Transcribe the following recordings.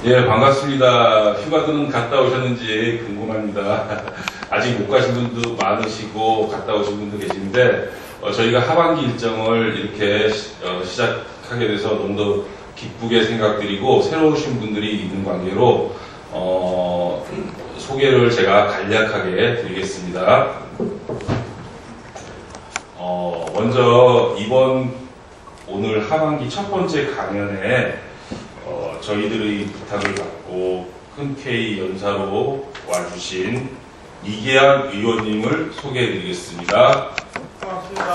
예, 반갑습니다. 휴가들은 갔다 오셨는지 궁금합니다. 아직 못 가신 분도 많으시고 갔다 오신 분도 계신데 저희가 하반기 일정을 이렇게 시작하게 돼서 너무 더 기쁘게 생각드리고 새로 오신 분들이 있는 관계로 소개를 제가 간략하게 드리겠습니다. 먼저 오늘 하반기 첫 번째 강연에 저희들의 부탁을 받고 흔쾌히 연사로 와주신 이계한 의원님을 소개해드리겠습니다. 고맙습니다.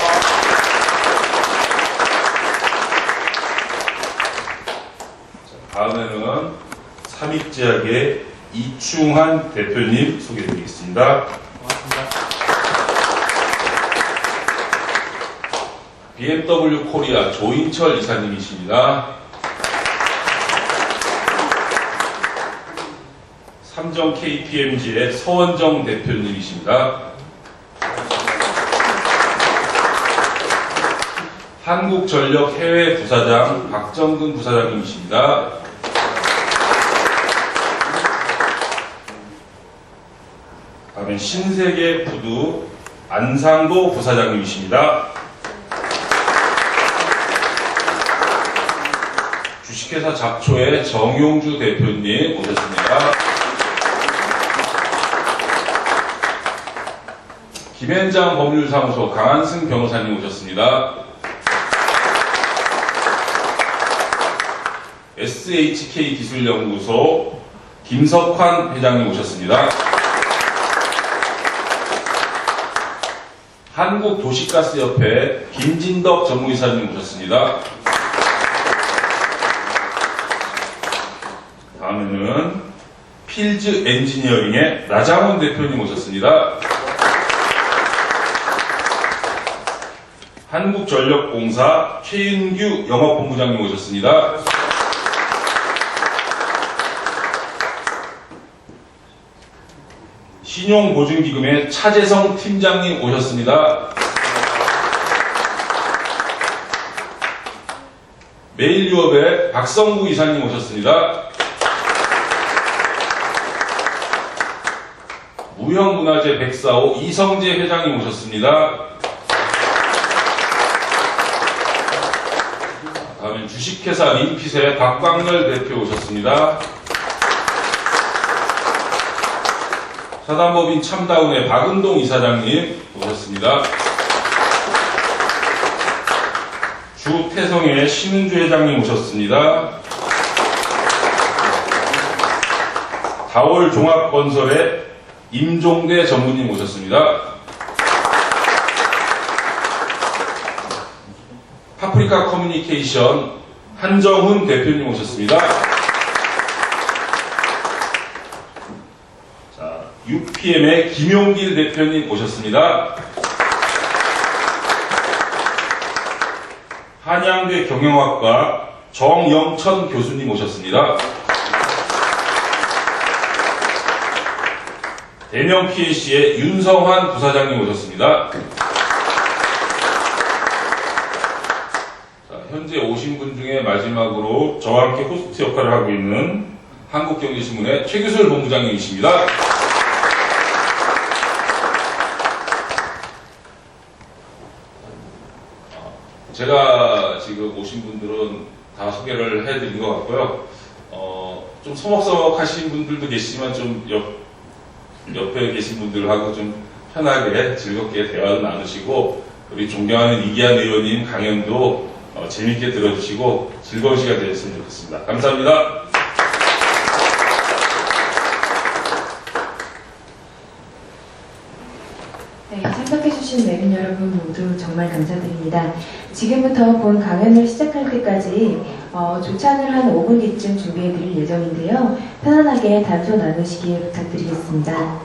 다음에는 삼익제약의 이충환 대표님 소개해드리겠습니다. 고맙습니다. BMW 코리아 조인철 이사님이십니다. 삼정 KPMG의 서원정 대표님이십니다. 한국전력 해외 부사장 박정근 부사장님이십니다. 다음에 신세계 푸드 안상도 부사장님이십니다. 주식회사 잡초의 정용주 대표님 오셨습니다. 김현장 법률사무소 강한승 변호사님 오셨습니다. SHK 기술연구소 김석환 회장님 오셨습니다. 한국도시가스협회 김진덕 전무이사님 오셨습니다. 다음에는 필즈 엔지니어링의 나장원 대표님 오셨습니다. 한국전력공사 최인규 영업본부장님 오셨습니다. 신용보증기금의 차재성 팀장님 오셨습니다. 메일유업의 박성구 이사님 오셨습니다. 무형문화재 104호 이성재 회장님 오셨습니다. 다음엔 주식회사 림핏의 박광렬 대표 오셨습니다. 사단법인 참다운의 박은동 이사장님 오셨습니다. 주태성의 신은주 회장님 오셨습니다. 다월 종합건설의 임종대 전무님 오셨습니다. 파프리카 커뮤니케이션 한정훈 대표님 오셨습니다. 자, UPM의 김용길 대표님 오셨습니다. 한양대 경영학과 정영천 교수님 오셨습니다. 대명 PLC의 윤성환 부사장님 오셨습니다. 자, 현재 오신 분 중에 마지막으로 저와 함께 호스트 역할을 하고 있는 한국경제신문의 최규슬 본부장님이십니다. 제가 지금 오신 분들은 다 소개를 해드린 것 같고요. 좀 서먹서먹하신 분들도 계시지만 좀 옆에 계신 분들하고 좀 편하게 즐겁게 대화를 나누시고 우리 존경하는 이계한 의원님 강연도 재밌게 들어주시고 즐거운 시간 되셨으면 좋겠습니다. 감사합니다. 네, 참석해주신 내빈 여러분 모두 정말 감사드립니다. 지금부터 본 강연을 시작할 때까지 조찬을 한 5분 뒤쯤 준비해드릴 예정인데요. 편안하게 단소 나누시길 부탁드리겠습니다.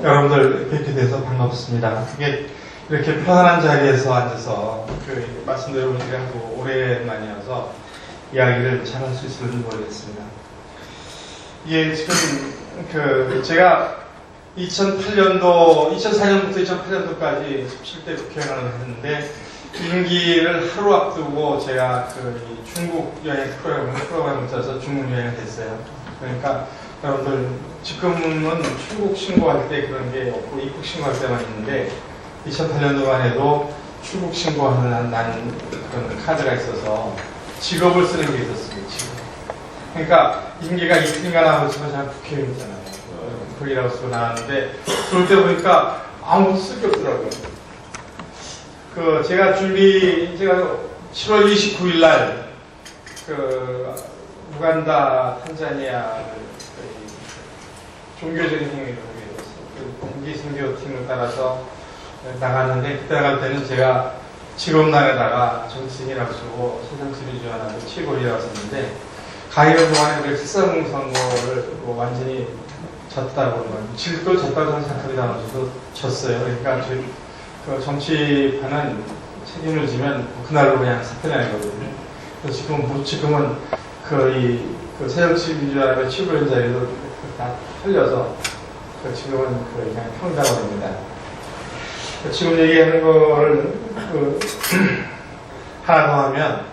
여러분들 뵙게 돼서 반갑습니다. 이렇게 편안한 자리에서 앉아서 말씀도 여러분들이 하고 오랜만이어서 이야기를 잘 할 수 있을지 모르겠습니다. 이게 지금 제가 2004년부터 2008년도까지 17대 국회의원을 했는데 임기를 하루 앞두고 제가 이 중국 여행 프로그램을 짜서 중국 여행을 했어요. 그러니까 여러분들 지금은 출국 신고할 때 그런 게 없고 입국 신고할 때만 있는데 2008년도만 해도 출국 신고하는 난 그런 카드가 있어서 직업을 쓰는 게 있었습니다. 직업. 그러니까 임기가 이틀인가 남았지만 제가 국회의원이잖아요. 거기라고 쓰고 나왔는데 그럴 때 보니까 아무것도 쓸 게 없더라고요. 제가 7월 29일 날 우간다, 탄자니아 종교적인 행위를 하게 됐어요. 단기 선교팀을 따라서 나갔는데 그때 나갈 때는 제가 직업란에다가 정치인이라고 쓰고 세상치료지원하고 최고위라고 썼는데 가이는 동안에 우리가 13공 선거를 완전히 졌다고 그러는 질도 졌다고 생각하면서도 졌어요. 그러니까 정치판은 책임을 지면 그날로 그냥 사퇴하거든요. 그래서 지금은 새정치민주화의 치부현 자리도 다 털려서 지금은 그냥 평등하고 됩니다. 지금 얘기하는 거를 하나 더 하면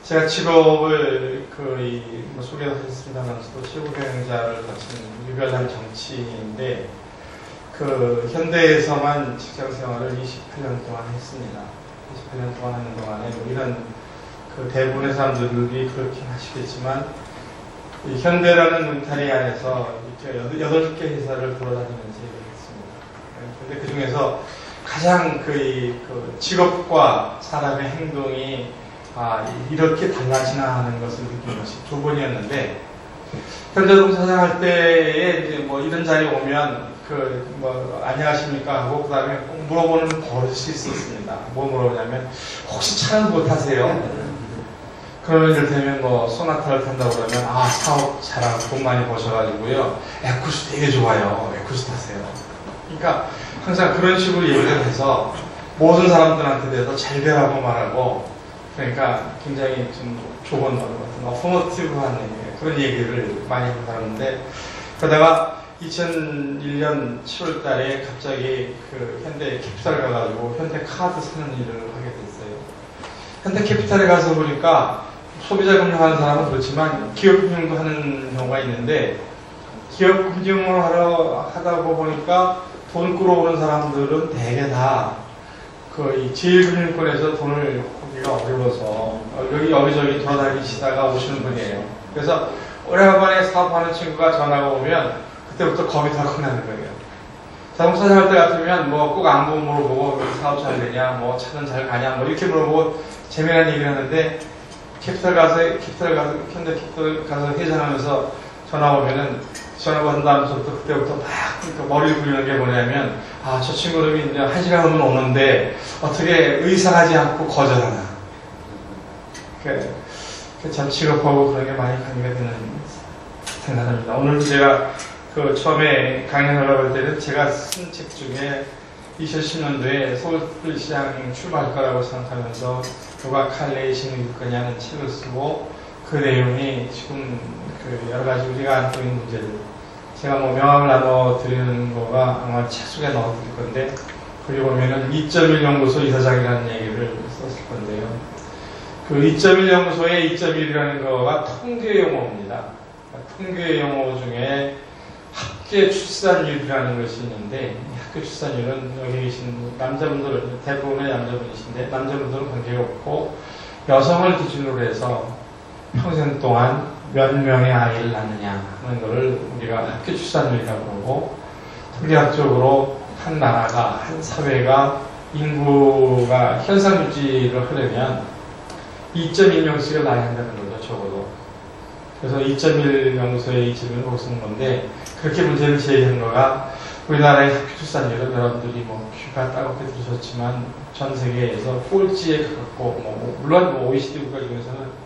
제가 직업을 소개도 했습니다만서도 최고 경영자를 거친 유별난 정치인인데 현대에서만 직장 생활을 28년 동안 했습니다. 28년 동안 하는 동안에 이런 대부분의 사람들이 그렇게 하시겠지만 이 현대라는 울타리 안에서 이렇게 8개 회사를 돌아다니면서 얘기했습니다. 근데 그 중에서 가장 직업과 사람의 행동이 이렇게 달라지나 하는 것을 느낀 것이 두 번이었는데, 현대동사장 할 때에 이제 이런 자리 오면 안녕하십니까 하고 그 다음에 꼭 물어보는 버릇이 있었습니다. 뭐 물어보냐면 혹시 차는 못 타세요? 그러면 이를테면 소나타를 탄다고 그러면 사업 잘하고 돈 많이 버셔가지고요 에쿠스 되게 좋아요. 에쿠스 타세요. 그러니까 항상 그런 식으로 얘기를 해서 모든 사람들한테 대해서 잘 되라고 말하고, 그러니까 굉장히 좀 좋은 어포머티브한 그런 얘기를 많이 하고 살았는데, 그러다가 2001년 7월 달에 갑자기 현대 캐피탈 가가지고 현대 카드 사는 일을 하게 됐어요. 현대 캐피탈에 가서 보니까 소비자 금융하는 사람은 그렇지만 기업 금융도 하는 경우가 있는데, 기업 금융을 하다 보니까 돈 끌어오는 사람들은 대개 다 제1금융권에서 돈을 구기가 어려워서 여기저기 돌아다니시다가 오시는 분이에요. 그래서 오래간만에 사업하는 친구가 전화가 오면 그때부터 겁이 덜컥 나는 거예요. 자동차 살 때 같으면 꼭 안부 물어보고 사업 잘 되냐, 차는 잘 가냐, 이렇게 물어보고 재미난 얘기를 하는데, 현대 캐피탈 가서 회전하면서 전화 오면은 전화 받은 다음부터 그때부터 막 머리를 굴리는 게 뭐냐면, 저 친구는 이제 1시간 후면 오는데 어떻게 의상하지 않고 거절하나. 참 취급하고 그런 게 많이 관계가 되는 생각합니다. 오늘도 제가 처음에 강연하려고 할 때는 제가 쓴 책 중에 2010년도에 서울시장 출마할 거라고 생각하면서 누가 칼레이 신을 거냐는 책을 쓰고, 그 내용이 지금 여러 가지 우리가 안고 있는 문제들, 제가 명함을 나눠 드리는 거가 아마 책 속에 넣어 드릴 건데, 거기 보면은 2.1 연구소 이사장이라는 얘기를 썼을 건데요. 2.1 연구소의 2.1이라는 거가 통계 용어입니다. 통계 용어 중에 합계 출산율이라는 것이 있는데, 합계 출산율은 여기 계신 남자분들, 대부분의 남자분이신데, 남자분들은 관계가 없고, 여성을 기준으로 해서 평생 동안 몇 명의 아이를 낳느냐 하는 것을 우리가 합계 출산율이라고 그러고, 통계학적으로 한 나라가, 한 사회가 인구가 현상 유지를 하려면 2.1명씩을 낳아야 한다는 거죠, 적어도. 그래서 2.1명소에 2.1을 쓰는 건데, 그렇게 문제를 제기한 거가 우리나라의 합계 출산율은 여러분들이 귀가 따갑게 들으셨지만 전 세계에서 꼴찌에 가깝고, 물론 OECD 국가 중에서는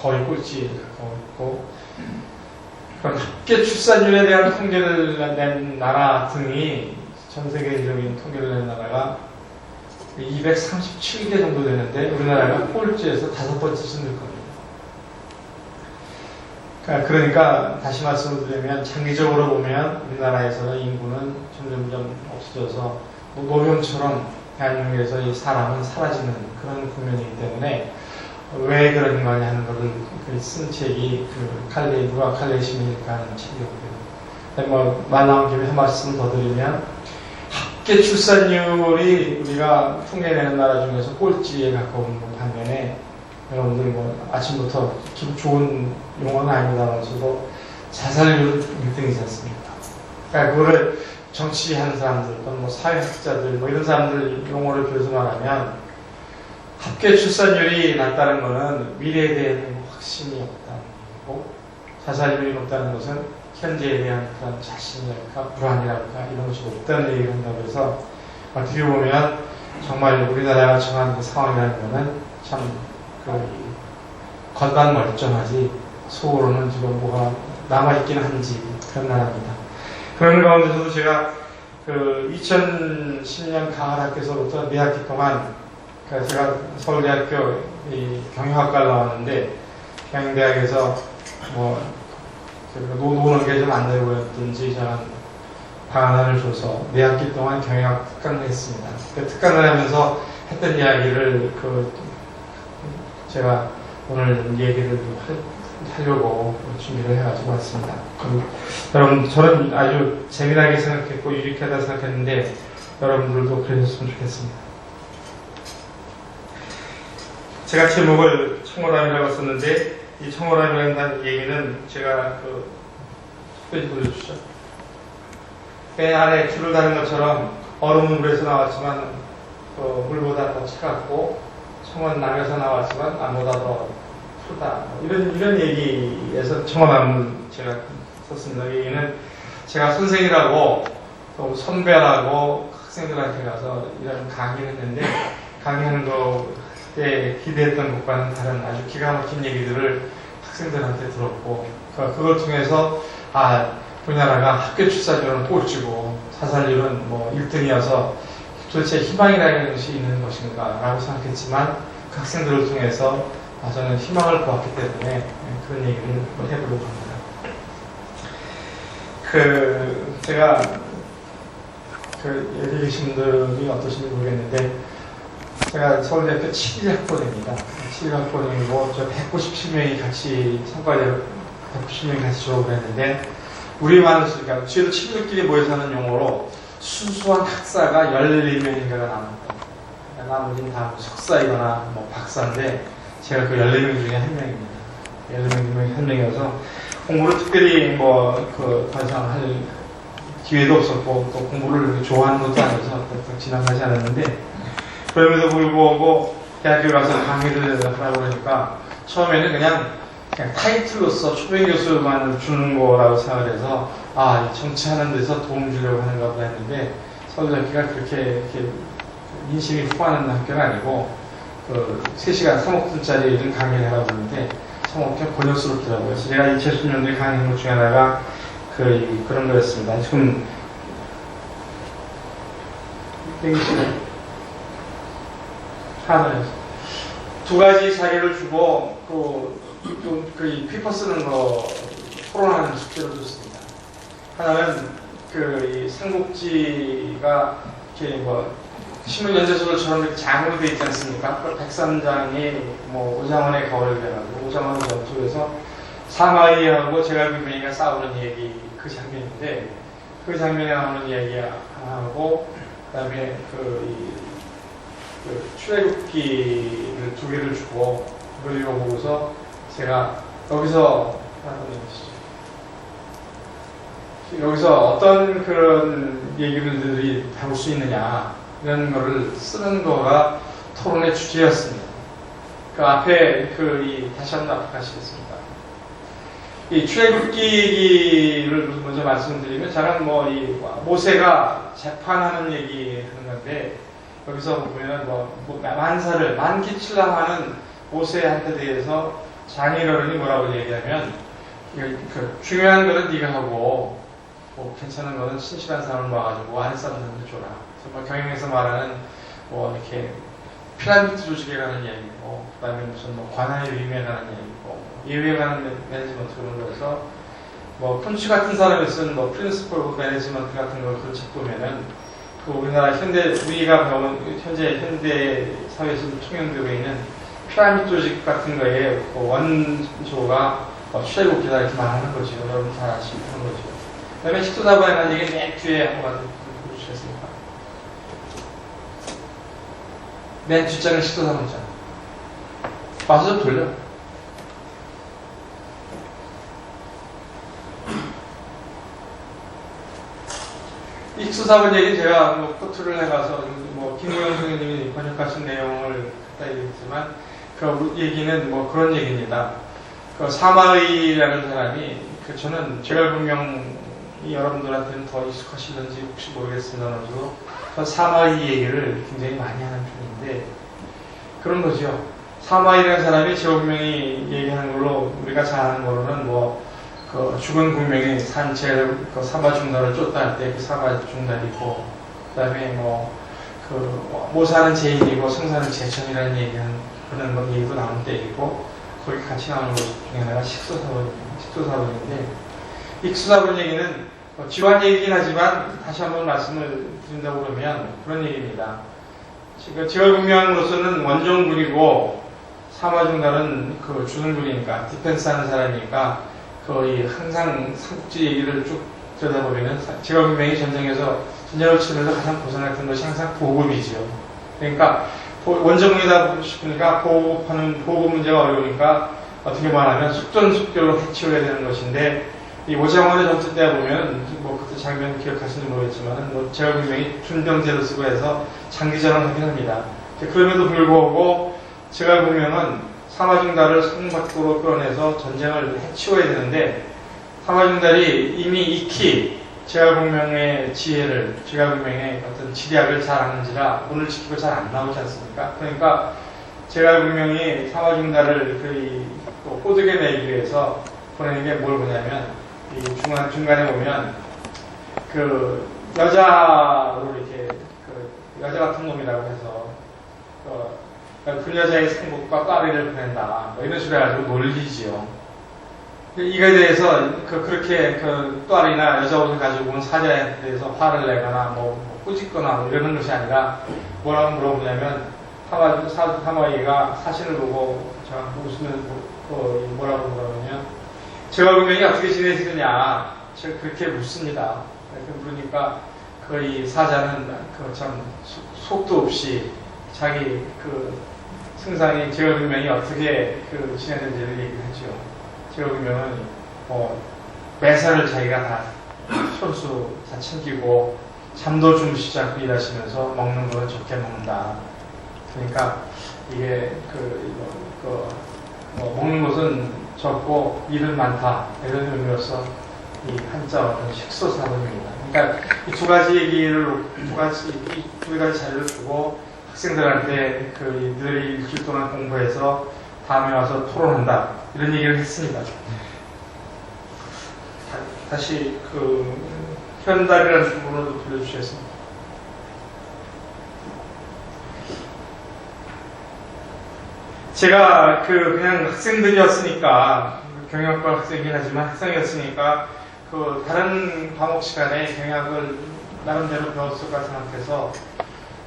거의 꼴찌에 가까워 있고, 그럼 합계 출산율에 대한 통계를 낸 나라 등이, 전 세계적인 통계를 낸 나라가 237개 정도 되는데, 우리나라가 꼴찌에서 5번째 순을 겁니다. 그러니까 다시 말씀을 드리면 장기적으로 보면 우리나라에서는 인구는 점점점 없어져서 노병처럼 대한민국에서 이 사람은 사라지는 그런 국면이기 때문에 왜 그런 거냐 하는 것을 쓴 책이 누가 칼레이 시민일까 하는 책이었고요. 뭐 말 나온 김에 한 말씀 더 드리면 합계 출산율이 우리가 흉내내는 나라 중에서 꼴찌에 가까운 반면에 여러분들 뭐 아침부터 기분 좋은 용어는 아닙니다만서도 자살률 1등이지 않습니까? 그러니까 그거를 정치하는 사람들 또는 뭐 사회학자들 뭐 이런 사람들 용어를 빌어서 말하면 합계 출산율이 낮다는 것은 미래에 대한 확신이 없다는 거고 자살률이 높다는 것은 현재에 대한 그런 자신이랄까 불안이랄까 이런 것이 없다는 얘기를 한다고 해서 어떻게 보면 정말 우리나라가 정한 그 상황이라는 것은 참 겉만 멀쩡하지 속으로는 지금 뭐가 남아있긴 한지 그런 나라입니다. 그런 가운데서도 제가 2010년 가을 학교에서부터 4학기 동안 제가 서울대학교 경영학과를 나왔는데 경영대학에서 뭐 노는 게 좀 안 되고 했든지 저는 방안을 줘서 4학기 동안 경영학 특강을 했습니다. 그 특강을 하면서 했던 이야기를 제가 오늘 얘기를 하려고 준비를 해가지고 왔습니다. 여러분, 저는 아주 재미나게 생각했고 유익하다 생각했는데 여러분들도 그러셨으면 좋겠습니다. 제가 제목을 청어람이라고 썼는데 이 청어람이라는 얘기는 제가 특별히 보여주시죠. 배 안에 줄을 다는 것처럼 얼음은 물에서 나왔지만 물보다 더 차갑고 청은 남에서 나왔지만 남보다 더 푸다. 이런 얘기에서 청어람을 제가 썼습니다. 이 얘기는 제가 선생이라고 또 선배라고 학생들한테 가서 이런 강의를 했는데 강의하는 때 기대했던 것과는 다른 아주 기가 막힌 얘기들을 학생들한테 들었고 그걸 통해서 우리나라가 학교 출산율은 꼴찌고 자살률은 뭐 1등이어서 도대체 희망이라는 것이 있는 것인가 라고 생각했지만 그 학생들을 통해서 저는 희망을 보았기 때문에 그런 얘기를 해보려고 합니다. 제가 여기 계신 분들이 어떠신지 모르겠는데 제가 서울대학교 7학번입니다. 7학번이고 저 197명이 같이 성과대로 190명이 같이 졸업을 했는데 우리 많으니까 저희도 친구들끼리 모여 사는 용어로 순수한 학사가 14명인가가 남았다. 나머지는 다 석사이거나 뭐 박사인데 제가 그 14명 중에 한 명입니다. 14명 중에 한 명이어서 공부를 특별히 더 이상 할 기회도 없었고 또 공부를 좋아하는 것도 아니어서 지나가지 않았는데 그럼에도 불구하고 대학교 가서 강의를 하라고 그러니까 처음에는 그냥 타이틀로서 초빙 교수만 주는 거라고 생각을 해서 정치하는 데서 도움 주려고 하는가 보다 했는데 서울대학교가 그렇게 인심이 후하는 학교는 아니고 3시간 3억분짜리 이런 강의를 하라고 하는데 참 번역스럽더라고요. 그래서 제가 2010년도에 강의한 것 중에 하나가 그런 거였습니다. 지금 두 가지 자료를 주고 그 피퍼 쓰는 거 토론하는 숙제를 줬습니다. 하나는 이 삼국지가 이렇게 신문 연재소설처럼 이렇게 장으로 되어 있지 않습니까? 백삼장이 오장원의 거울을 배가지고 오장원 전투에서 사마이하고 제갈비명이가 싸우는 얘기 그 장면인데 그 장면에 나오는 이야기하고 그다음에 출애굽기를 2개를 주고 그걸 읽어보고서 제가 여기서 어떤 그런 얘기들이 다룰 수 있느냐 이런 거를 쓰는 거가 토론의 주제였습니다. 그 앞에 다시 한번 압박하시겠습니다. 이 출애굽기를 먼저 말씀드리면 저는 모세가 재판하는 얘기 하는 건데 여기서 보면 만기칠랑하는 모세한테 대해서 장인어른이 뭐라고 얘기하면 중요한 거는 네가 하고 괜찮은 거는 신실한 사람을 모아가지고 아는 사람들한테 줘라. 정말 경영에서 말하는 이렇게 피라미드 조직에 관한 이야기고, 그 다음에 무슨 뭐 관할 위임에 관한 이야기고, 이외에 관한 매니지먼트 그런 거에서, 뭐, 푼치 같은 사람이 쓴 뭐, 프린시플 오브 매니지먼트 같은 걸 그 책 보면은, 그 우리나라 우리가 배운, 현대 사회에서 통용되고 있는 피라미드 조직 같은 거에 그 원조가 출애굽 기다 이렇게 말하는 거죠. 여러분 잘 아시는 거죠. 그 다음에 식도사본에 관한 얘기 맨 뒤에 한번 보여주시겠습니까? 맨 뒷장은 식도사본이잖아. 와서 좀 돌려. 이 식도사본 얘기 제가 뭐 코트를 해가서 뭐 김구영 선생님이 번역하신 내용을 갖다 얘기했지만 그 얘기는 뭐 그런 얘기입니다. 그 사마의라는 사람이 저는 제갈공명이 여러분들한테는 더 익숙하실는지 혹시 모르겠습니다만 그 사마의 얘기를 굉장히 많이 하는 편인데 그런 거죠. 사마의라는 사람이 제갈공명이 얘기하는 걸로 우리가 잘 아는 거로는 뭐 그 죽은 공명이 산채를 그 사마 중달을 쫓다 할 때 그 사마 중달이고 그다음에 뭐 그 모사는 제인이고 성사는 제천이라는 그런 뭐 얘기도 나온 때이고 거기 같이 나오는 것 중에 하나가 식소사본인데 이 식소사본 얘기는 지루한 얘기긴 하지만 다시 한번 말씀을 드린다고 그러면 그런 얘기입니다. 지금 제갈공명으로서는 원정군이고 사마중달은 그 주둔군이니까 디펜스 하는 사람이니까 거의 항상 삼국지 얘기를 쭉 들여다보면은 제갈공명이 전쟁을 치면서 가장 고생했던 것이 항상 보급이죠. 그러니까 원정군이다 보니까 보급 문제가 어려우니까 어떻게 말하면 속전속결로 해치워야 되는 것인데 이 오장원의 전투 때 보면 뭐 그때 장면 기억하시는지 모르겠지만은 뭐 제갈공명이 준병제를 쓰고 해서 장기전을 하긴 합니다. 그럼에도 불구하고 제갈공명은 사마중달을 성 밖으로 끌어내서 전쟁을 해치워야 되는데 사마중달이 이미 익히 제갈공명의 지혜를, 제갈공명의 어떤 지략을 잘 아는지라 문을 지키고 잘 안 나오지 않습니까? 그러니까 제갈공명이 사마중달을 또 꼬드게 내기 위해서 보내는 게 뭘 보냐면 이 중간에 보면 그 여자로 이렇게 그 여자 같은 놈이라고 해서 그 여자의 생복과 딸애를 보낸다. 뭐 이런 식으로 해가지고 놀리지요. 이거에 대해서 그렇게 그 딸이나 여자 옷을 가지고 온 사자에 대해서 화를 내거나 뭐 꾸짖거나 뭐 이러는 것이 아니라 뭐라고 물어보냐면 사마이가 사신을 보고 웃으면 뭐라고 물어보냐면 제갈공명이 어떻게 지내시느냐 그렇게 묻습니다. 이렇게 물으니까 거의 사자는 참 속도 없이 자기 승상이 제갈공명이 어떻게 지내는지를 얘기하죠. 제갈공명은 매사를 자기가 다 손수 다 챙기고 잠도 주무시지 않고 일하시면서 먹는 거는 적게 먹는다. 그러니까 이게 먹는 것은 적고 일은 많다 이런 의미로서 이 한자 어떤 식소사본입니다. 그러니까 이 두 가지 얘기를 두 가지 자료를 두고 학생들한테 늘 일주일 동안 공부해서 다음에 와서 토론한다 이런 얘기를 했습니다. 다시 현달이라는 부분을 들려주시겠습니다. 제가 그냥 학생들이었으니까 경영학과 학생이긴 하지만 학생이었으니까 다른 과목 시간에 경영학을 나름대로 배웠을 까 생각해서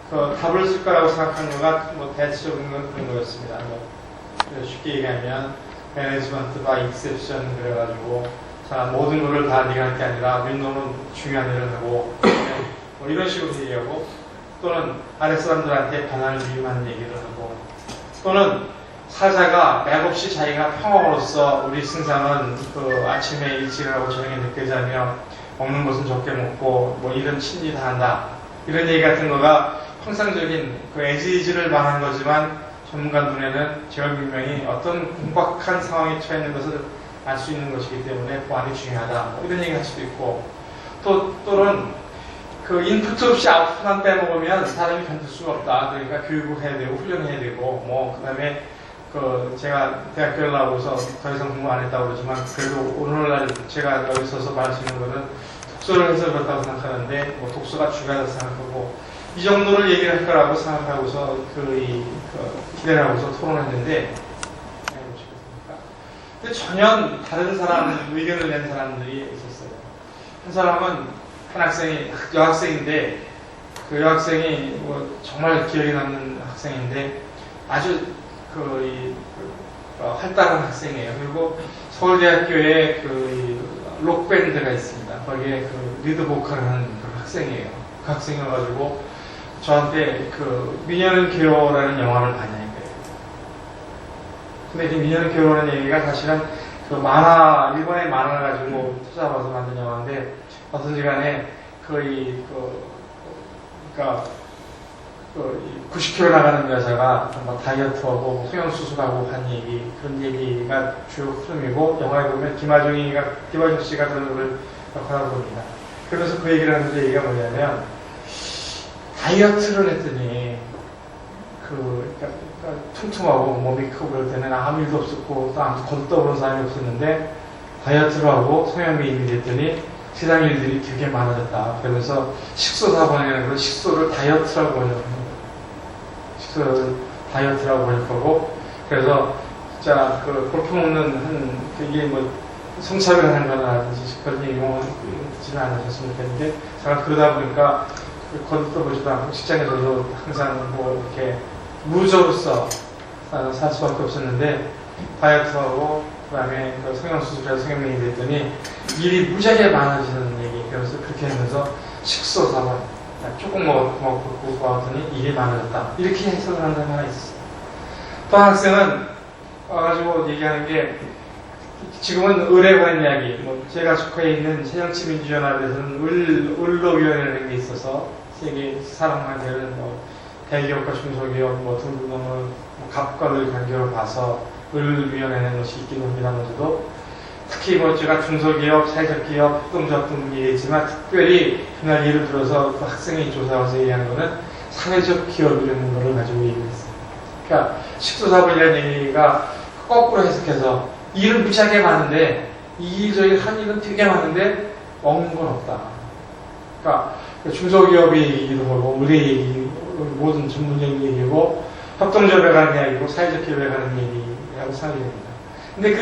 답을 쓸 거라고 생각한 거가 대체적인 건 그런 거였습니다. 쉽게 얘기하면 매니지먼트 바이 익셉션 그래가지고 모든 거를 다 네가 할 게 아니라 윈도는 중요한 일을 하고 뭐 이런 식으로 얘기하고 또는 아래 사람들한테 반환을 위임하는 얘기를 하고 또는 사자가 맥없이 자기가 평화로서 우리 승상은 아침에 일찍 하고 저녁에 늦게 자며 먹는 것은 적게 먹고 뭐 이런 친지 다 한다 이런 얘기 같은 거가 통상적인 에지이즈를 말하는 거지만 전문가 눈에는 제갈공명이 어떤 공박한 상황에 처해 있는 것을 알 수 있는 것이기 때문에 보안이 중요하다 이런 얘기 할 수도 있고 또는 인풋 없이 아웃풋만 빼먹으면 사람이 견딜 수가 없다. 그러니까 교육을 해야 되고 훈련해야 되고 그 다음에 제가 대학교를 나오고서 더 이상 공부 안 했다고 그러지만 그래도 오늘날 제가 여기 서서 말할 수 있는 것은 독서를 해서 그렇다고 생각하는데 독서가 중요하다고 생각하고 이 정도를 얘기를 할 거라고 생각하고서 기대를 하고서 토론했는데, 근데 전혀 다른 사람, 의견을 낸 사람들이 있었어요. 한 사람은 한 학생이, 여학생인데, 그 여학생이 뭐 정말 기억에 남는 학생인데, 아주 활달한 학생이에요. 그리고 서울대학교에 록밴드가 있습니다. 거기에 리드 보컬을 하는 그 학생이에요. 그 학생이어가지고 저한테 미녀는 괴로워라는 영화를 봤냐는 거예요. 근데 이 미녀는 괴로워라는 얘기가 사실은 일본의 만화를 가지고 찾아봐서 만든 영화인데, 어떤지 간에 90kg 나가는 여자가 다이어트하고 성형수술하고 한 얘기, 그런 얘기가 주요 흐름이고, 영화에 보면 김하중 씨가 그런 역할을 합니다. 그래서 그 얘기를 하는데, 얘기가 뭐냐면, 다이어트를 했더니, 퉁퉁하고 몸이 크고 그럴 때는 아무 일도 없었고, 또 아무 걷어보는 사람이 없었는데, 다이어트를 하고 성형미인이 됐더니, 세상 일들이 되게 많아졌다. 그러면서 식소사본이라는 걸 식소를 다이어트라고 번역합니다. 식소를 다이어트라고 번역하고, 그래서 진짜 골프 먹는 이게 성차별하는 거라든지 그런 얘기 용어지는 않으셨으면 좋겠는데, 제가 그러다 보니까 걷어보지도 않고 직장에서도 항상 이렇게 무저로서 살 수밖에 없었는데, 다이어트하고 그다음에 성형수술해서 성형명이 됐더니 일이 무지하게 많아지는 얘기. 그래서 그렇게 하면서 식소사본, 조금 먹고 왔더니 일이 많아졌다. 이렇게 해석을 하는 사람이 하나 있었어요. 또 한 학생은 와가지고 얘기하는 게, 지금은 을에 관한 이야기, 제가 속해 있는 새정치민주연합에서는 을로위원회라는 게 있어서 세계 사람 관계를 대기업과 중소기업 등등을 갑과 을 관계로 봐서 을위원회라는 것이 있기도 합니다만서도, 특히 제가 중소기업, 사회적 기업, 협동조합 등 얘기했지만, 특별히 그날 예를 들어서 학생이 조사와서 얘기하는 거는 사회적 기업이라는 거를 가지고 얘기했어요. 그러니까 식소사본이라는 얘기가 거꾸로 해석해서, 일은 무지하게 많은데, 한 일은 되게 많은데 먹는 건 없다. 그러니까 중소기업의 얘기도 하고, 의뢰 얘기, 모든 전문적인 얘기고, 협동조합에 관한 이야기고, 사회적 기업에 관한 얘기라고 생각이 됩니다. 근데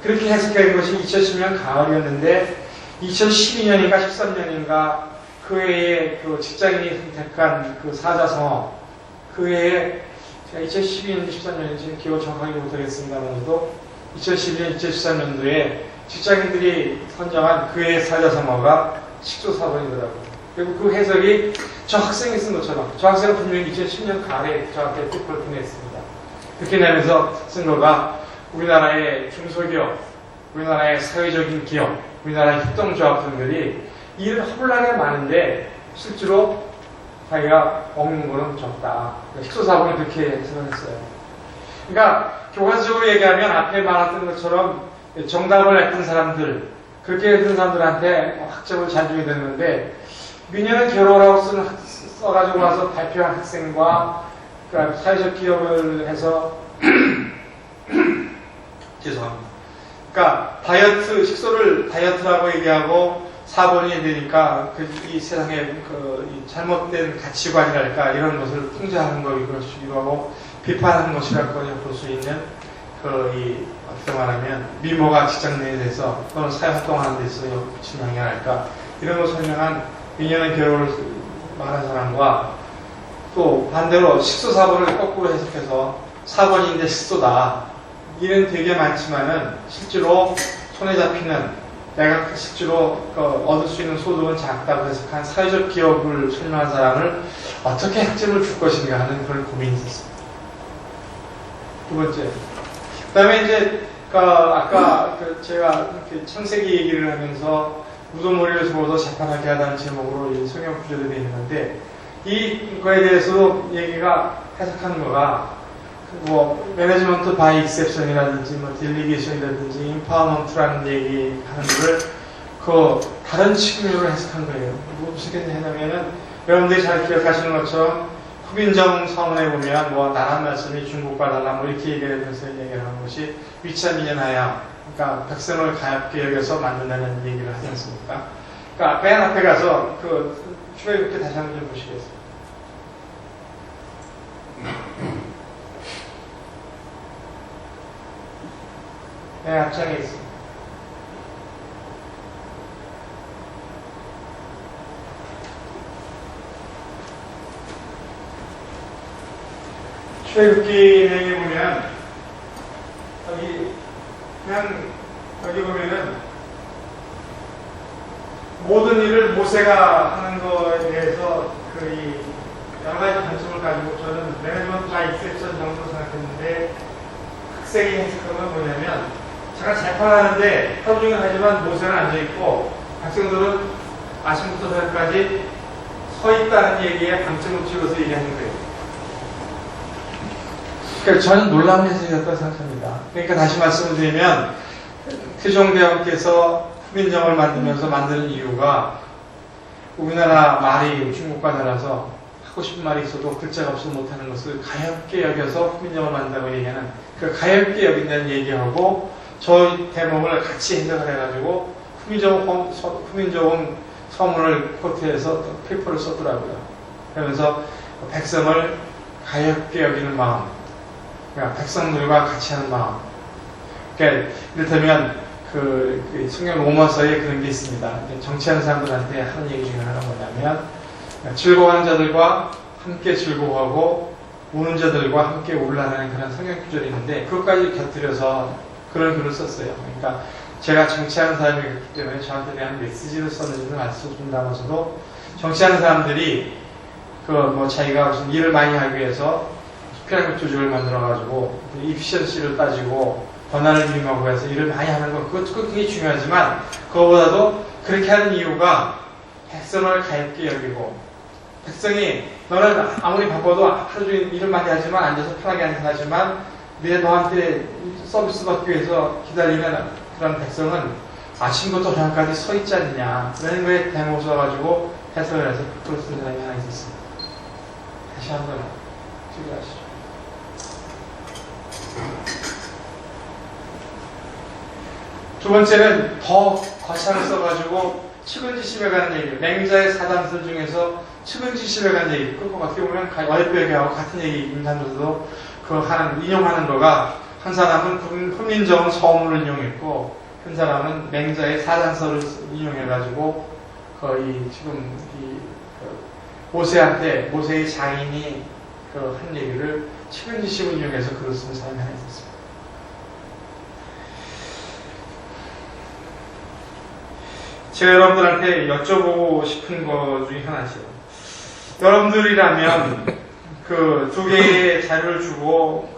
그렇게 해석된 것이 2010년 가을이었는데, 2012년인가 13년인가 그 해에 직장인이 선택한 사자성어, 그 해에 제가 2012년, 13년인지 기억 정확하게 못하겠습니다만도 2012년, 2013년도에 직장인들이 선정한 그 해의 사자성어가 식소사본이더라고요. 그리고 그 해석이 저 학생이 쓴 것처럼, 저 학생은 분명히 2010년 가을에 저한테 투표를 보냈습니다. 그렇게 내면서 쓴 거가 우리나라의 중소기업, 우리나라의 사회적인 기업, 우리나라의 협동조합 등들이 일을 허물나게 많은데 실제로 자기가 먹는 거는 적다. 식소사본이 그렇게 해석을 했어요. 그러니까 교과서적으로 얘기하면 앞에 말했던 것처럼 정답을 냈던 사람들, 그렇게 했던 사람들한테 학점을 잘 주게 되는데, 미녀는 괴로워라고 써가지고 와서 발표한 학생과 사회적 기업을 해서 죄송합니다. 그러니까 식소를 다이어트라고 얘기하고 사본이 되니까 이 세상에 이 잘못된 가치관이랄까 이런 것을 풍자하는 것이기도 하고 비판하는 것이라고 볼 수 있는 어떻게 말하면 미모가 직장 내에 대해서 또는 사회활동하는 데 있어서 미친 영향할까 이런 걸 설명한 미녀는 괴로움을 말한 사람과, 또 반대로 식소사본을 거꾸로 해석해서 사본인데 식소다. 일은 되게 많지만은 실제로 손에 잡히는, 내가 실제로 얻을 수 있는 소득은 작다고 해석한 사회적 기업을 설명한 사람을 어떻게 학점을 줄 것인가 하는 그런 고민이 있었습니다. 두 번째. 그 다음에 이제 아까 제가 이렇게 창세기 얘기를 하면서 무도머리를 주어서 재판하게 하다는 제목으로 이 성경 구절이 되어 있는데, 이거에 대해서 얘기가 해석하는 거가 매니지먼트 바이 익셉션이라든지 딜리게이션이라든지 임파워먼트라는 얘기 하는 거를 다른 측면으로 해석한 거예요. 무슨 얘기냐면은 여러분들이 잘 기억하시는 것처럼 후빈정 서문에 보면 나란 말씀이 중국과 달라 이렇게 얘기하면서 얘기를 하는 것이 위참이냐야, 그러니까 백성을 가엽게 여겨서 만든다는 얘기를 하지 않습니까? 그러니까 맨 앞에 가서 출애굽기 다시 한번 좀 보시겠습니다. 앞장에 있습니다. 출애굽기 내용에 보면 여기 보면은 모든 일을 모세가 하는 거에 대해서 이 여러 가지 관점을 가지고 저는 매니지먼트 바이 익셉션 정도 생각했는데 학생이 해석한 건 뭐냐면 제가 재판하는데 하루 종일 하지만 모세는 앉아있고 학생들은 아침부터 저녁까지 서 있다는 얘기에 방점을 찍어서 얘기하는 거예요. 그러니까 저는 놀라운 해석이었다고 생각합니다. 그러니까 다시 말씀을 드리면 태종대왕께서 후민정을 만들면서 만드는 이유가 우리나라 말이 중국과 달라서 하고 싶은 말이 있어도 글자가 없어서 못하는 것을 가엾게 여겨서 후민정을 만든다고 얘기하는 그 가엾게 여긴다는 얘기하고 저 대목을 같이 해석을 해가지고 후민정 서문을 코트해서 페이퍼를 썼더라고요. 그러면서 백성을 가엾게 여기는 마음, 그러니까 백성들과 같이 하는 마음. 그러니까 이를테면 그 성경 로마서에 그런 게 있습니다. 정치하는 사람들한테 하는 얘기 중에 하나가 뭐냐면 즐거워하는 자들과 함께 즐거워하고 우는 자들과 함께 울라는 그런 성경 구절이 있는데 그것까지 곁들여서 그런 글을 썼어요. 그러니까 제가 정치하는 사람이기 때문에 저한테 대한 메시지를 썼는지는 알 수 없습니다만서도 정치하는 사람들이 자기가 무슨 일을 많이 하기 위해서 피라미드 조직을 만들어가지고 이피션시를 따지고 권한을 위임하고 해서 일을 많이 하는 것, 그게 중요하지만 그거보다도 그렇게 하는 이유가 백성을 가볍게 여기고 백성이 너는 아무리 바빠도 하루 종일 일을 많이 하지만 앉아서 편하게 앉아서 하지만 너한테 서비스 받기 위해서 기다리는 그런 백성은 아침부터 저녁까지 서 있지 않느냐 그런 거에 대목을 써가지고 해석을 해서 그걸 쓴 사람이 하나 있었습니다. 다시 한번 주의하시죠. 두 번째는 더 거창을 써가지고 측은지심에 관한 얘기, 맹자의 사담설 중에서 측은지심에 관한 얘기, 그거 어떻게 보면 어렵게 하고 같은 얘기인하면서도 인용하는 거가 한 사람은 훈민정음 서문을 인용했고 한 사람은 맹자의 사담설을 인용해가지고 거의 지금 모세의 장인이 한 얘기를 측은지심을 인용해서 글을 쓰는 사람이 하나 있었습니다. 제가 여러분들한테 여쭤보고 싶은 것 중에 하나죠. 여러분들이라면 두 개의 자료를 주고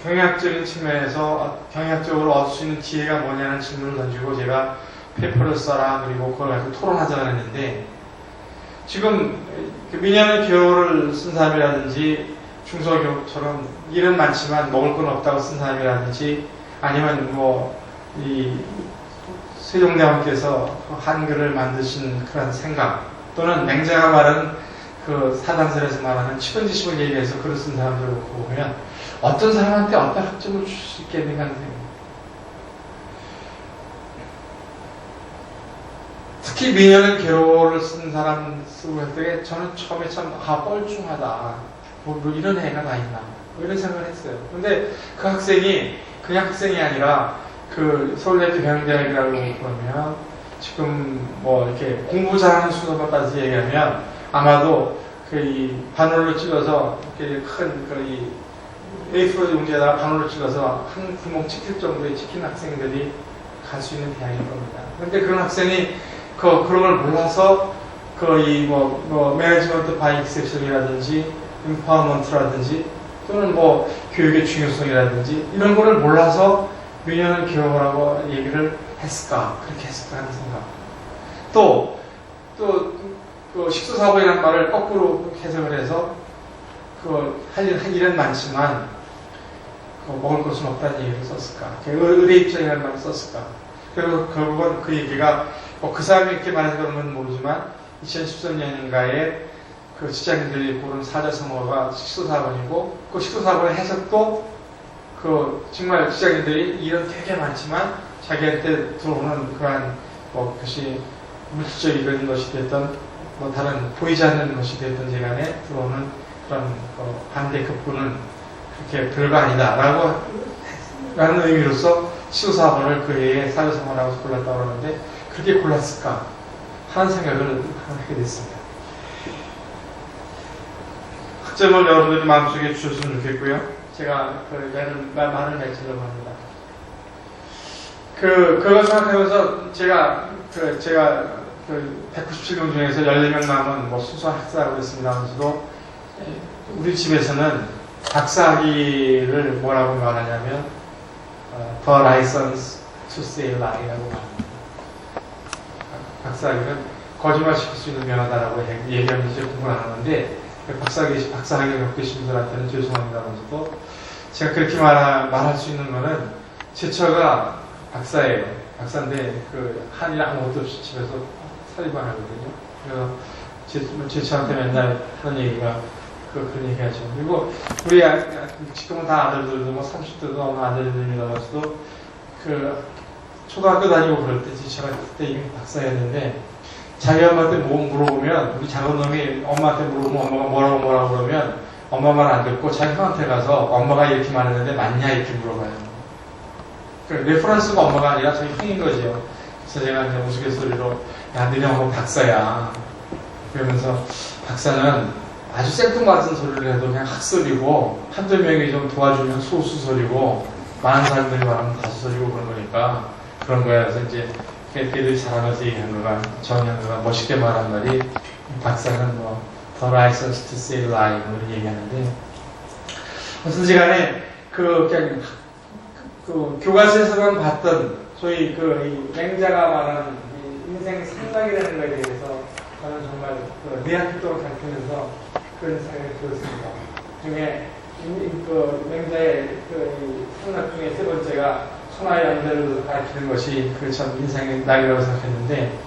경영학적인 측면에서 경영학적으로 얻을 수 있는 지혜가 뭐냐는 질문을 던지고 제가 페이퍼를 써라 그리고 그걸 가지고 토론하자고 했는데 지금 미녀는 교를 쓴 사람이라든지 중소기업처럼 일은 많지만 먹을 건 없다고 쓴 사람이라든지 아니면 세종대왕께서 한글을 만드신 그런 생각 또는 맹자가 말하는 사담설에서 말하는 측은지심을 얘기해서 글을 쓴 사람들을 보면 어떤 사람한테 어떤 학점을 줄 수 있겠는가 하는 생각입니다. 특히 미녀는 괴로워를 쓴 사람 쓰고 할 때 저는 처음에 참 뻘쭘하다 이런 애가 다 있나 이런 생각을 했어요. 근데 그 학생이 그냥 학생이 아니라 서울대학교 경영대학이라고 보면 지금 이렇게 공부 잘하는 수업까지 얘기하면 아마도 이 반올로 찍어서 이렇게 큰 A4 용지에다가 반올로 찍어서 한 구멍 찍힐 정도에 찍힌 학생들이 갈 수 있는 대학일 겁니다. 그런데 그런 학생이 그런 걸 몰라서 매니지먼트 바이 익셉션이라든지 인파워먼트라든지 또는 교육의 중요성이라든지 이런 거를 몰라서 미녀는 교육이라고 얘기를 했을까? 그렇게 했을까 하는 생각. 또 식수사본이라는 말을 거꾸로 해석을 해서 할 일은 많지만 먹을 것은 없다는 얘기를 썼을까? 의대 입장이라는 말을 썼을까? 그리고 결국은 그 얘기가 그 사람이 이렇게 말해서 그런 건 모르지만 2013년인가에 직장인들이 고른 사자성어가 식수사본이고 그 식수사본의 해석도 정말 직장인들이 일은 되게 많지만 자기한테 들어오는 그러한 그것이 물질적인 것이 됐던 다른 보이지 않는 것이 됐던 시간에 들어오는 그런 반대 급부는 그렇게 별거 아니다 라는 의미로서 시도사본을 그 해에 사회생활하고 골랐다고 그러는데 그렇게 골랐을까 하는 생각을 하게 됐습니다. 학점을 여러분들이 마음속에 주셨으면 좋겠고요. 제가 말을 맺으려고 합니다. 그걸 생각하면서 제가 197명 중에서 14명 남은 순수한 학사라고 했습니다 하면서도 우리 집에서는 박사학위를 뭐라고 말하냐면 The License to Say Lie라고 말합니다. 박사학위는 거짓말 시킬 수 있는 면허다라고 얘기하면서 공부를 하는데 박사학위를 갖고 계신 분들한테는 죄송합니다 하면서도 제가 그렇게 말할 수 있는 거는 제 처가 박사예요. 박사인데 한일 아무것도 없이 집에서 살이만 하거든요. 그래서 제 처한테 맨날 하는 얘기가 그런 얘기 하죠. 그리고 우리 지금은 다 아들들도 30대도 넘은 아들들이라서도 초등학교 다니고 그럴 때 제 처가 그때 이미 박사였는데 자기 엄마한테 뭐 물어보면 우리 작은 놈이 엄마한테 물어보면 엄마가 뭐라고 그러면 엄마 말 안 듣고 자기 형한테 가서 엄마가 이렇게 말했는데 맞냐 이렇게 물어봐요. 레퍼런스가 엄마가 아니라 저희 형인 거죠. 그래서 제가 이제 우스갯소리로 야 너네 엄마 박사야 그러면서 박사는 아주 생뚱맞은 소리를 해도 그냥 학설이고 한두 명이 좀 도와주면 소수설이고 많은 사람들이 말하면 다수설이고 그런 거니까 그런 거야. 그래서 이제 걔들이 잘하면서 얘기한 거가 정의한 거가 멋있게 말한 말이 박사는 The License to Say Lie 이런 얘기하는데 어떤지 간에 교과서에서만 봤던 소위 이 맹자가 말하는 인생 생각이라는 거에 대해서 저는 정말 내학교를 가르치면서 그런 생각이 들었습니다. 중에 맹자의 생각 중에 세 번째가 천하의 연대를 가르치는 것이 참 인생의 낙이라고 생각했는데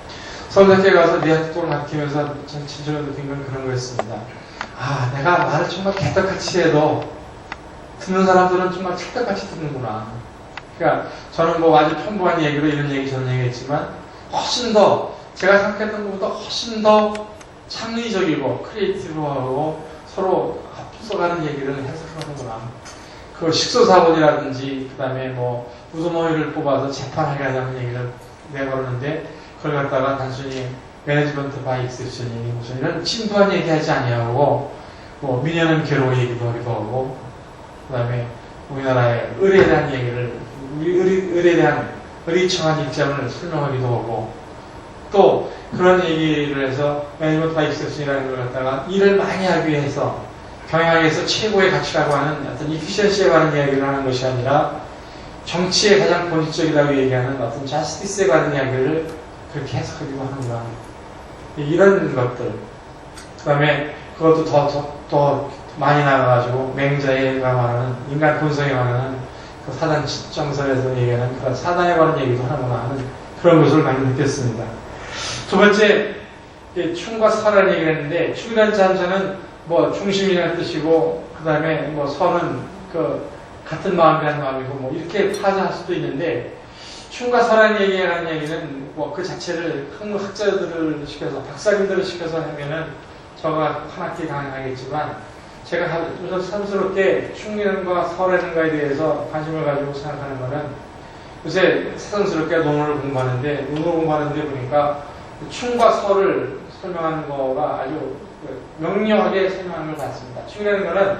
서울대학교에 가서 내학교를 가르치면서 전체적으로 느낀 건 그런 거였습니다. 아, 내가 말을 정말 개떡같이 해도 듣는 사람들은 정말 찰떡같이 듣는구나. 그러니까 저는 아주 평범한 얘기로 이런 얘기 저런 얘기 했지만 훨씬 더 제가 생각했던 것보다 훨씬 더 창의적이고 크리에이티브하고 서로 앞서가는 얘기를 해석하는구나. 그 식소사본이라든지 그 다음에 우두머리를 뽑아서 재판하게 하자는 얘기를 내걸었는데 그걸 갖다가 단순히 매니지먼트 바이 익셉션이 무슨 이런 진부한 얘기하지 아니하고 미녀는 괴로워 얘기도 하기도 하고 그 다음에 우리나라의 을에 대한 얘기를 을에 대한 의리청한 입장을 설명하기도 하고 또 그런 얘기를 해서 매니지먼트 바이 익셉션이라는 걸 갖다가 일을 많이 하기 위해서 경영학에서 최고의 가치라고 하는 어떤 이피션시에 관한 이야기를 하는 것이 아니라 정치의 가장 본질적이라고 얘기하는 어떤 자스티스에 관한 이야기를 그렇게 해석하기도 하는구나. 이런 것들. 그 다음에 그것도 더 많이 나가가지고 맹자가 말하는 인간 본성에 관한 사단 정설에서 얘기하는 그런 사단에 관한 얘기도 하는구나 하는 그런 것을 많이 느꼈습니다. 두 번째, 충과 서라는 얘기를 했는데 충이라는 잔자는 중심이라는 뜻이고 그 다음에 선은 같은 마음이라는 마음이고 이렇게 파악할 수도 있는데 충과 서라는 얘기라는 얘기는 그 자체를 한국 학자들을 시켜서 박사님들을 시켜서 하면은 저가 한 학기 강의하겠지만 제가 요즘 삼스럽게 충과 서라는 거에 대해서 관심을 가지고 생각하는 거는 요새 사성스럽게 논어를 공부하는데 보니까 충과 서를 설명하는 거가 아주 명료하게 설명하는 걸 봤습니다. 충이라는 거는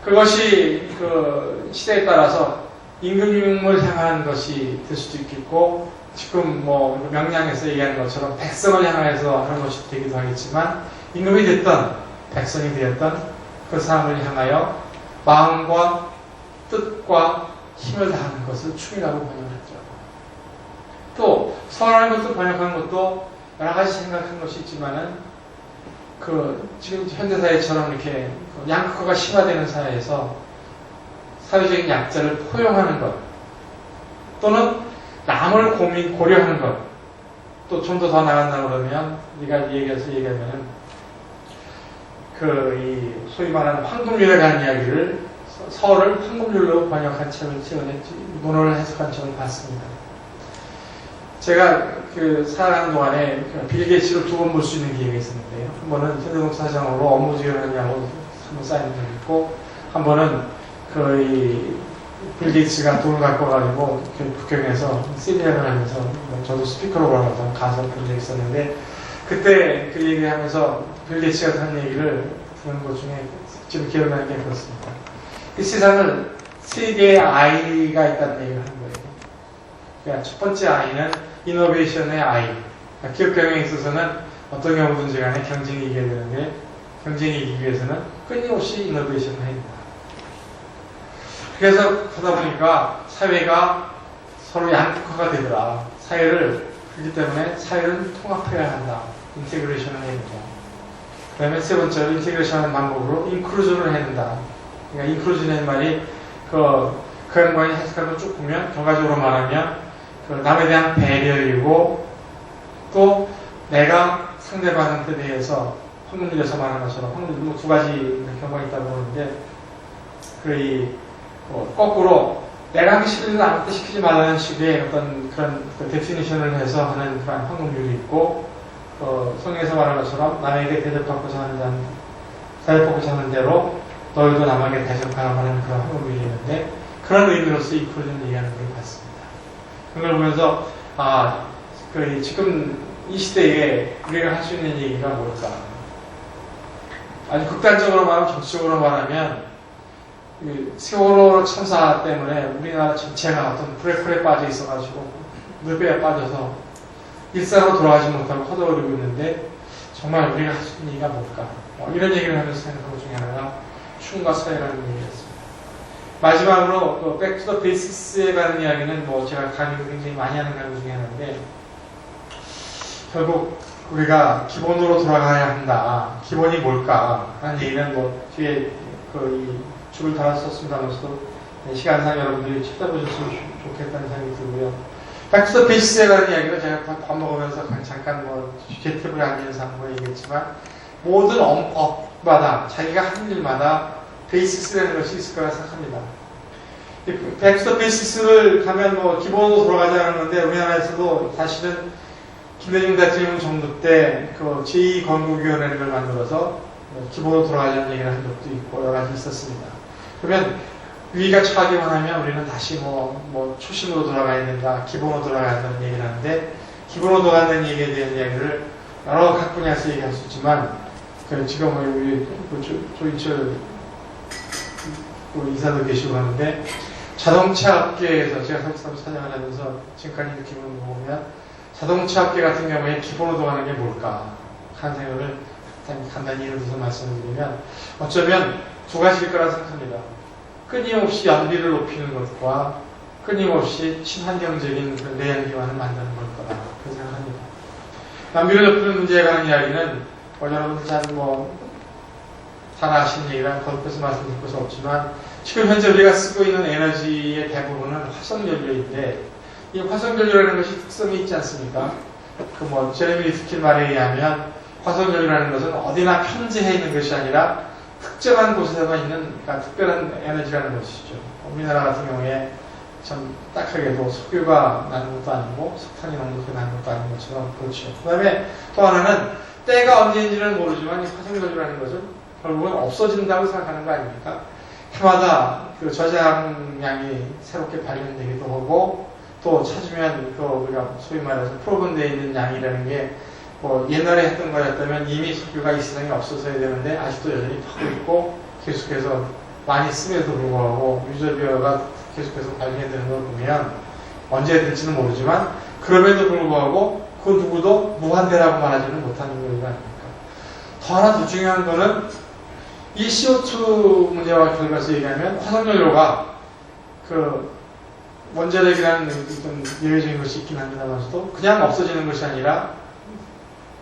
그것이 시대에 따라서 임금님을 향한 것이 될 수도 있겠고 지금 명량에서 얘기하는 것처럼 백성을 향해서 하는 것이 되기도 하겠지만 임금이 됐던 백성이 되었던 그 사람을 향하여 마음과 뜻과 힘을 다하는 것을 충이라고 번역했죠. 또 서라는 것도 번역한 것도 여러 가지 생각한 것이 있지만은 지금 현대사회처럼 이렇게 양극화가 심화되는 사회에서 사회적인 약자를 포용하는 것 또는 남을 고려하는 것 또 좀 더 나간다 그러면 네가 얘기하면은 소위 말하는 황금률에 관한 이야기를 서를 황금률로 번역한 책을 논어를 해석한 책을 봤습니다. 제가 살아가는 동안에 빌 게이츠를 2번 볼 수 있는 기회가 있었는데요. 한 번은 현대동 사장으로 업무 지원하냐고 한번 쌓인 적이 있고, 한 번은 빌 게이츠가 돈을 갖고 가지고 북경에서 CD를 하면서 저도 스피커로 걸어서 가서 본 적이 있었는데 그때 그 얘기하면서 빌 게이츠가 한 얘기를 듣는 것 중에 지금 기억나는 게 그렇습니다. 이 세상을 세 개의 I가 있다는 얘기를 한 거예요. 그러니까 첫 번째 I는 이노베이션의 I. 그러니까 기업 경영에 있어서는 어떤 경우든지 간에 경쟁이 이겨야 되는데 경쟁이 이기기 위해서는 끊임없이 이노베이션을 해야 된다. 그래서 하다 보니까 사회가 서로 양극화가 되더라. 그렇기 때문에 사회는 통합해야 한다. 인테그레이션을 해야 된다. 그 다음에 세 번째로 인테그레이션 하는 방법으로 인클루전을 해야 된다. 그러니까 인클루전이라는 말이 그 양반이 해석하는 걸 쭉 보면 결과적으로 말하면 그 남에 대한 배려이고 또 내가 상대방한테 대해서 황금률에서 말하는 것처럼 황금률 두 가지 경우가 있다고 보는데 거꾸로 내가 하기 싫은 일 아무것도 시키지 말라는 식의 어떤 그런 데피니션을 해서 하는 그런 황금률이 있고 성경에서 말하는 것처럼 남에게 대접받고자 하는 대로 너희도 남에게 대접하라고 하는 그런 황금률이 있는데 그런 의미로서 이 프로젝트 얘기하는 걸 봤습니다. 그걸 보면서 지금 이 시대에 우리가 할 수 있는 얘기가 뭘까? 아주 극단적으로 말하면 정치적으로 말하면 세월호 참사 때문에 우리나라 전체가 어떤 브레이크에 빠져 있어가지고 물배에 빠져서 일상으로 돌아가지 못하고 허덕거리고 있는데 정말 우리가 할 수 있는 얘기가 뭘까? 이런 얘기를 하면서 생각한 것 중에 하나가 춤과 사회라는 얘기였습니다. 마지막으로 백 투 더 베이시스에 관한 이야기는 제가 강의를 굉장히 많이 하는 강의 중에 하나인데 결국 우리가 기본으로 돌아가야 한다. 기본이 뭘까? 하는 얘기는 뒤에 이 줄을 달았었습니다면서도 시간상 여러분들이 찾아보셨으면 좋겠다는 생각이 들고요. 백 투 더 베이시스에 관한 이야기는 제가 밥 먹으면서 잠깐 주제 테이블에 앉아서 얘기했지만 모든 업마다 자기가 하는 일마다 베이시스라는 것이 있을 거라 생각합니다. 백 투 더 베이시스를 가면 기본으로 돌아가자는 건데 우리나라에서도 사실은 김대중 대통령 정부 때 제2건국위원회를 만들어서 기본으로 돌아가자는 얘기를 한 적도 있고 여러 가지 있었습니다. 그러면 위기가 처하기만 하면 우리는 다시 초심으로 돌아가야 된다, 기본으로 돌아가야 한다는 얘기를 하는데 기본으로 돌아가는 얘기에 대한 이야기를 여러 각 분야에서 얘기할 수 있지만 지금 우리 조인철 이사도 계시고 하는데 자동차 업계에서 제가 설계사로 사장을 하면서 지금까지 느낌을 보면 자동차 업계 같은 경우에 기본으로 돌아가는 게 뭘까 하는 생각을 간단히 예를 들어서 말씀을 드리면 어쩌면 두 가지일 거라 생각합니다. 끊임없이 연비를 높이는 것과 끊임없이 친환경적인 내연기관을 만드는 걸 거다. 그렇게 생각합니다. 연비를 높이는 문제에 관한 이야기는 여러분들 잘 아시는 얘기라 거듭해서 말씀드릴 것은 없지만 지금 현재 우리가 쓰고 있는 에너지의 대부분은 화석연료인데 이 화석연료라는 것이 특성이 있지 않습니까? 제레미 리프킨 말에 의하면 화석연료라는 것은 어디나 편재해 있는 것이 아니라 특정한 곳에만 있는 특별한 에너지라는 것이죠. 우리나라 같은 경우에 참 딱하게도 석유가 나는 것도 아니고 석탄이 농도가 나는 것도 아닌 것처럼 그렇죠. 그 다음에 또 하나는 때가 언제인지는 모르지만 이 화석연료라는 것은 결국은 없어진다고 생각하는 거 아닙니까? 해마다 저장량이 새롭게 발견되기도 하고 또 찾으면 우리가 소위 말해서 프로분되어 있는 양이라는 게 옛날에 했던 거였다면 이미 석유가 이 세상에 없어져야 되는데 아직도 여전히 파고 있고 계속해서 많이 씀에도 불구하고 유저비어가 계속해서 발견되는 걸 보면 언제 될지는 모르지만 그럼에도 불구하고 그 누구도 무한대라고 말하지는 못하는 거가 아닙니까? 더 하나 더 중요한 거는 이 CO2 문제와 결과해서 얘기하면 화석연료가 원자력이라는 어떤 예외적인 것이 있긴 합니다만서도 그냥 없어지는 것이 아니라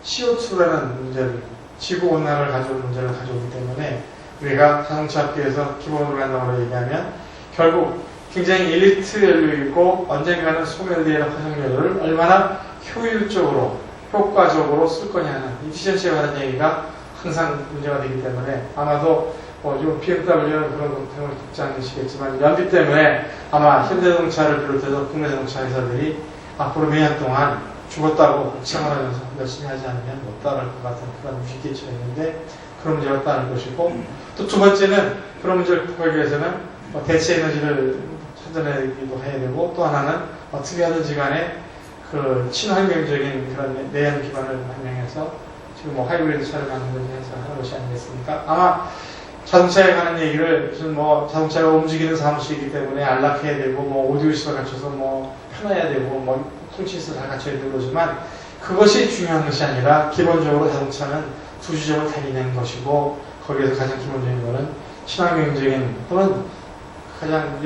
CO2라는 문제를, 지구온난화를 가져오는 문제를 가져오기 때문에 우리가 자동차 업계에서 기본으로 간다고 얘기하면 결국 굉장히 엘리트 연료이고 언젠가는 소멸되는 화석연료를 얼마나 효율적으로, 효과적으로 쓸 거냐는 이피션시에 관한 얘기가 항상 문제가 되기 때문에 아마도 지금 BMW는 그런 것들을 듣지 않으시겠지만 연비 때문에 아마 현대자동차를 비롯해서 국내 자동차 회사들이 앞으로 몇 년 동안 죽었다고 걱정을 하면서 열심히 하지 않으면 못 따라갈 것 같은 그런 위기가 있는데 그런 문제가 따를 것이고 또 두 번째는 그런 문제를 극복하기 위해서는 대체 에너지를 찾아내기도 해야 되고, 또 하나는 어떻게 하든지 간에 그 친환경적인 그런 내연 기반을 반영해서 지금 뭐 하이브리드 차를 만들면서 하는 것이 아니겠습니까? 아마 자동차에 관한 얘기를 무슨 뭐 자동차가 움직이는 사무실이기 때문에 안락해야 되고 뭐 오디오 시설 갖춰서 뭐 편해야 되고 뭐 통치시설 다 갖춰야 되는 거지만 그것이 중요한 것이 아니라 기본적으로 자동차는 두 지점을 달리는 것이고 거기에서 가장 기본적인 것은 친환경적인 또는 가장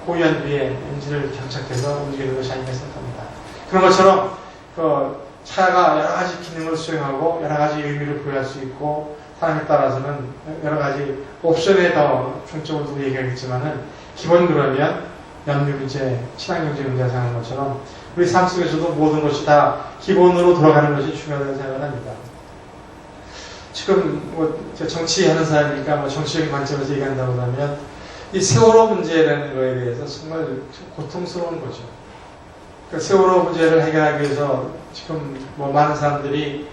고연비의 엔진을 장착해서 움직이는 것이 아닌가 생각합니다. 그런 것처럼 그 차가 여러 가지 기능을 수행하고 여러 가지 의미를 부여할 수 있고 사람에 따라서는 여러 가지 옵션에 더 중점을 두고 얘기하겠지만은 기본 그러면 연비 문제, 친환경적 문제가 생각하는 것처럼 우리 삶 속에서도 모든 것이 다 기본으로 돌아가는 것이 중요하다고 생각을 합니다. 지금 뭐 정치하는 사람이니까 뭐 정치적인 관점에서 얘기한다고 하면 이 세월호 문제라는 거에 대해서 정말 고통스러운 거죠. 그 세월호 문제를 해결하기 위해서 지금 뭐 많은 사람들이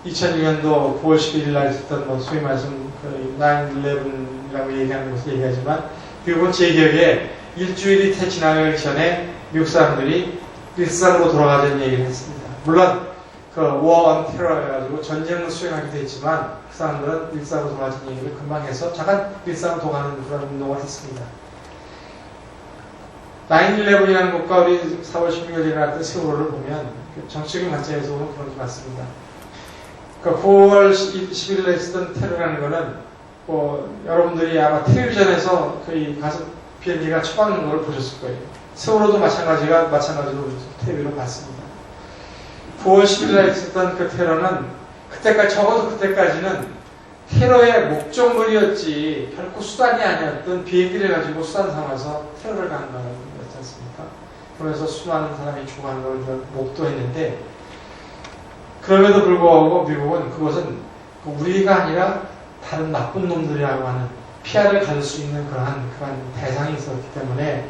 2006년도 9월 11일 날 있었던 뭐 소위 말씀 그 9/11이라고 얘기하는 것을 얘기하지만 미국은 제 기억에 일주일이 지나가기 전에 미국 사람들이 일상으로 돌아가자는 얘기를 했습니다. 물론 그 War on Terror 해가지고 전쟁을 수행하기도 했지만 그 사람들은 일상으로 돌아가자는 얘기를 금방 해서 잠깐 일상으로 돌아가는 그런 운동을 했습니다. 9/11이라는 것과 우리 4월 16일에 일어났던 세월호를 보면 정치적인 관점에서 보면 그런 게 맞습니다. 그러니까 9월 10일에 있었던 테러라는 거는 뭐 여러분들이 아마 텔레비전에서 거의 가서 비행기가 처박는 걸 보셨을 거예요. 세월호도 마찬가지로 텔레비로 봤습니다. 9월 10일에 있었던 그 테러는 그때까지 적어도 그때까지는 테러의 목적물이었지 결코 수단이 아니었던 비행기를 가지고 수단 삼아서 테러를 가는 거였지 않습니까? 그래서 수많은 사람이 죽어가는 걸 목도했는데 그럼에도 불구하고 미국은 그것은 우리가 아니라 다른 나쁜 놈들이라고 하는 피해를 가질 수 있는 그러한 대상이 있었기 때문에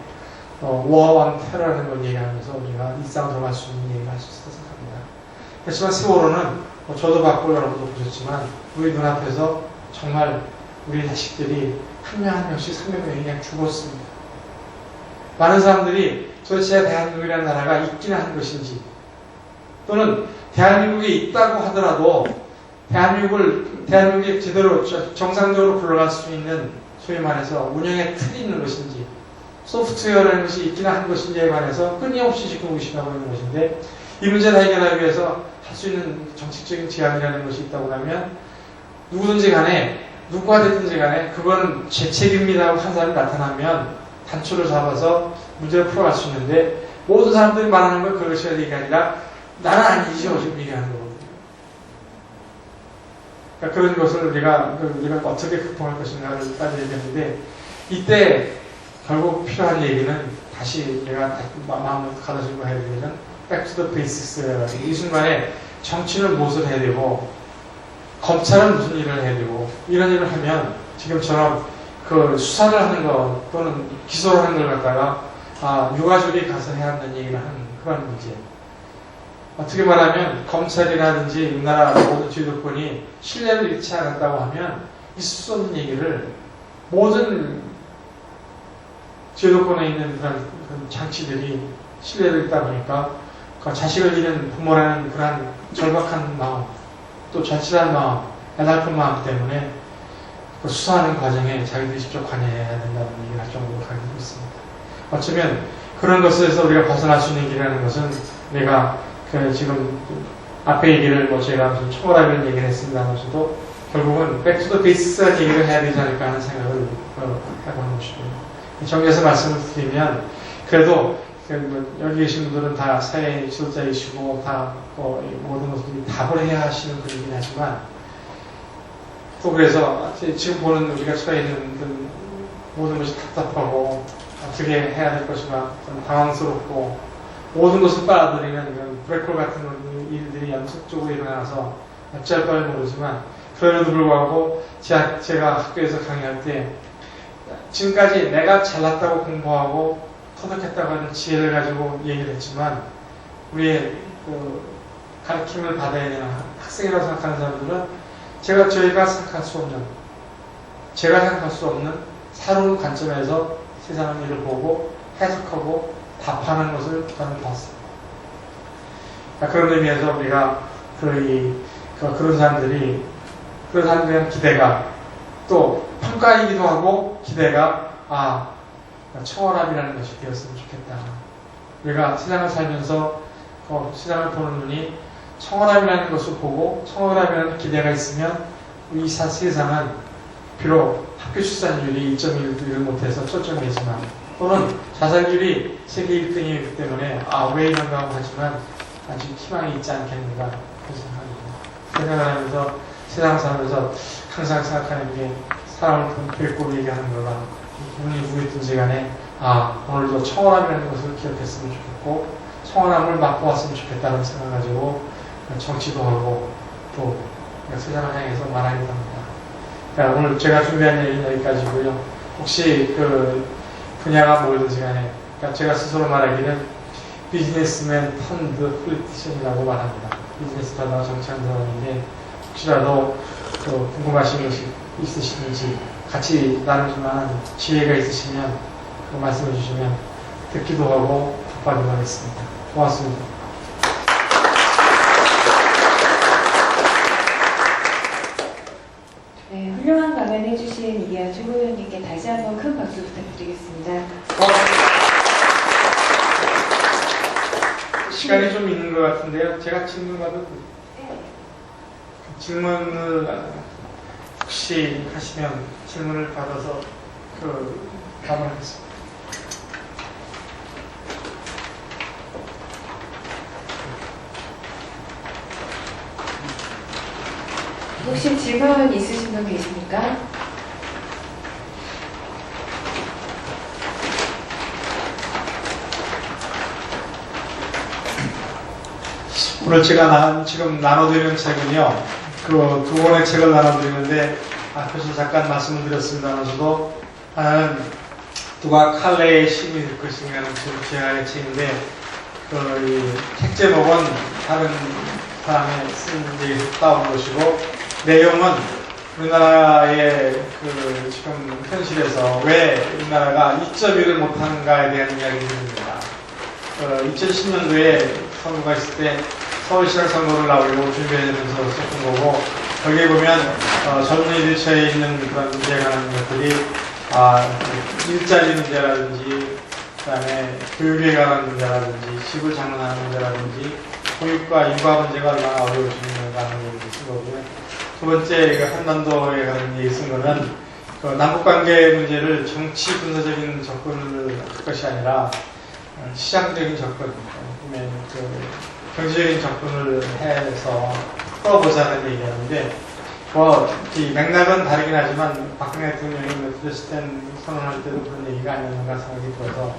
War on Terror라는 걸 얘기하면서 우리가 일상으로 돌아갈 수 있는 얘기를 할 수 있다고 생각합니다. 그렇지만 세월호는 저도 봤고 여러분도 보셨지만 우리 눈앞에서 정말 우리 자식들이 한 명 한 명씩 300명이 그냥 죽었습니다. 많은 사람들이 도대체 대한민국이라는 나라가 있기는 한 것인지 또는 대한민국이 있다고 하더라도 대한민국이 제대로 정상적으로 굴러갈 수 있는 소위 말해서 운영의 틀이 있는 것인지 소프트웨어라는 것이 있기는 한 것인지에 관해서 끊임없이 지금 의심하고 있는 것인데 이 문제를 해결하기 위해서 할 수 있는 정책적인 제안이라는 것이 있다고 하면 누구든지 간에 누구가 됐든지 간에 그건 제 책임이라고 한 사람이 나타나면 단초를 잡아서 문제를 풀어갈 수 있는데 모든 사람들이 말하는 건 그것이 얘기 아니라 나는 아니죠 지금 얘기하는 거거든요. 그러니까 그런 것을 우리가 어떻게 극복할 것인가를 따져 얘기했는데 이때 결국 필요한 얘기는 다시 내가 마음을 가다듬고 해야 되면 Back to the Basics라고 이 순간에 정치는 무엇을 해야 되고 검찰은 무슨 일을 해야 되고 이런 일을 하면 지금처럼 그 수사를 하는 것 또는 기소를 하는 걸 갖다가 유가족이 가서 해야 한다는 얘기를 하는 그런 문제. 어떻게 말하면 검찰이라든지 우리나라 모든 지도권이 신뢰를 잃지 않았다고 하면 있을 수 없는 얘기를 모든 지도권에 있는 그런 장치들이 신뢰를 잃다 보니까 그 자식을 잃은 부모라는 그런 절박한 마음 또 절실한 마음, 애달픈 마음 때문에 그 수사하는 과정에 자기들이 직접 관여해야 된다는 얘기를 할 정도로 가지고 있습니다. 어쩌면 그런 것에서 우리가 벗어날 수 있는 길이라는 것은 내가 지금 앞에 얘기를 제가 무슨 초월하는 얘기를 했습니다면서도 결국은 Back to the Basics라는 얘기를 해야 되지 않을까 하는 생각을 해보는 것이고요. 정리해서 말씀을 드리면 그래도 여기 계신 분들은 다 사회 지도자이시고 다 모든 것들이 답을 해야 하시는 분이긴 하지만 또 그래서 지금 보는 우리가 처해 있는 모든 것이 답답하고 어떻게 해야 될 것인가 당황스럽고 모든 것을 빨아들이는 그런 브레이크 같은 일들이 연속적으로 일어나서 어찌할 바를 모르지만 그럼에도 불구하고 제가 학교에서 강의할 때 지금까지 내가 잘났다고 공부하고 터득했다고 하는 지혜를 가지고 얘기를 했지만 우리의 가르침을 받아야 되는 학생이라고 생각하는 사람들은 저희가 생각할 수 없는 새로운 관점에서 세상의 일을 보고 해석하고 답하는 것을 저는 봤습니다. 그런 의미에서 우리가 그런 사람들이 한 기대가 또 평가이기도 하고 기대가 청원함이라는 것이 되었으면 좋겠다. 우리가 세상을 살면서 세상을 보는 눈이 청원함이라는 것을 보고 청원함이라는 기대가 있으면 이 세상은 비록 학교 출산율이 1.1을 못해서 초점이지만 또는 자살률이 세계 1등이기 때문에 왜 이런가 하고 하지만 아직 희망이 있지 않겠는가 그런 생각입니다. 생각을 하면서 세상 살면서 항상 생각하는 게 사람을 뵙고 얘기하는 거가 누군이 누구였든지 간에 오늘도 청원함이라는 것을 기억했으면 좋겠고 청원함을 맛보았으면 좋겠다는 생각을 가지고 정치도 하고 또 세상을 향해서 말하기도 합니다. 오늘 제가 준비한 얘기는 여기까지고요. 혹시 분야가 뭐든지 간에 제가 스스로 말하기는 비즈니스맨 턴드 폴리티션이라고 말합니다. 비즈니스 하다가 정치하는 사람인데 혹시라도 궁금하신 것이 있으시는지 같이 나눌 만한 지혜가 있으시면 말씀해 주시면 듣기도 하고 답하기도 하겠습니다. 고맙습니다. 네, 훌륭한 강연 해주신 이기현 최고위원님께 다시 한번 큰 박수 부탁드리겠습니다. 시간이 좀 있는 것 같은데요. 제가 질문 받아도 질문을 혹시 하시면 질문을 받아서 답을 하겠습니다. 혹시 질문 있으신 분 계십니까? 오늘 제가 지금 나눠드리는 책은요, 두 권의 책을 나눠드리는데, 앞에서 잠깐 말씀을 드렸습니다만서도, 하나는 누가 칼레의 신이 될 것인가는 제가의 책인데, 책 제목은 다른 사람의 쓴 얘기에서 따온 것이고, 내용은 우리나라의 지금 현실에서 왜 우리나라가 2.1을 못하는가에 대한 이야기입니다. 2010년도에 선거가 있을 때 서울시장 선거를 나오려고 준비하면서 썼던 거고, 거기에 보면 젊은이들이 처해 있는 그런 문제에 관한 것들이 일자리 문제라든지 그다음에 교육에 관한 문제라든지 집을 장만하는 문제라든지 보육과 육아 문제가 얼마나 어려우신가 하는 얘기를 쓴 거고요. 두 번째 한반도에 관한 얘기 쓴 거는 남북관계 문제를 정치 군사적인 접근을 할 것이 아니라 시장적인 접근, 경제적인 접근을 해서 풀어보자는 얘기하는데, 이 맥락은 다르긴 하지만 박근혜 대통령이 메트로스텐 선언할 때도 그런 얘기가 아니었는가 생각이 들어서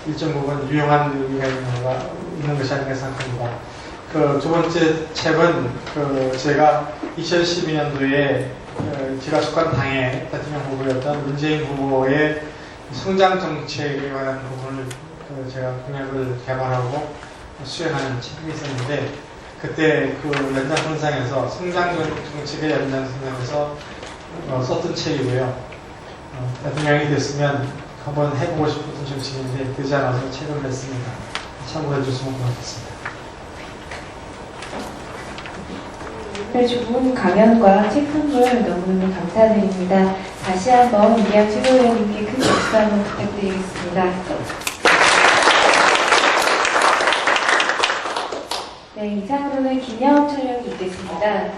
일정 부분 유용한 의미가 있는 것이 아닌가 생각합니다. 두 번째 책은 제가 2012년도에 제가 속한 당의 대통령 후보였던 문재인 후보의 성장 정책에 관한 부분을 제가 공약을 개발하고 수행하는 책이 있었는데, 그때 연장선상에서 성장 정책의 연장선상에서 썼던 책이고요. 대통령이 됐으면 한번 해보고 싶었던 정책인데 되지 않아서 책을 냈습니다. 참고해 주시면 고맙겠습니다. 네, 좋은 강연과 책 선물 너무너무 감사드립니다. 다시 한번 이기현 최고위원님께 큰 박수 한번 부탁드리겠습니다. 네, 이상으로는 기념 촬영이 있겠습니다.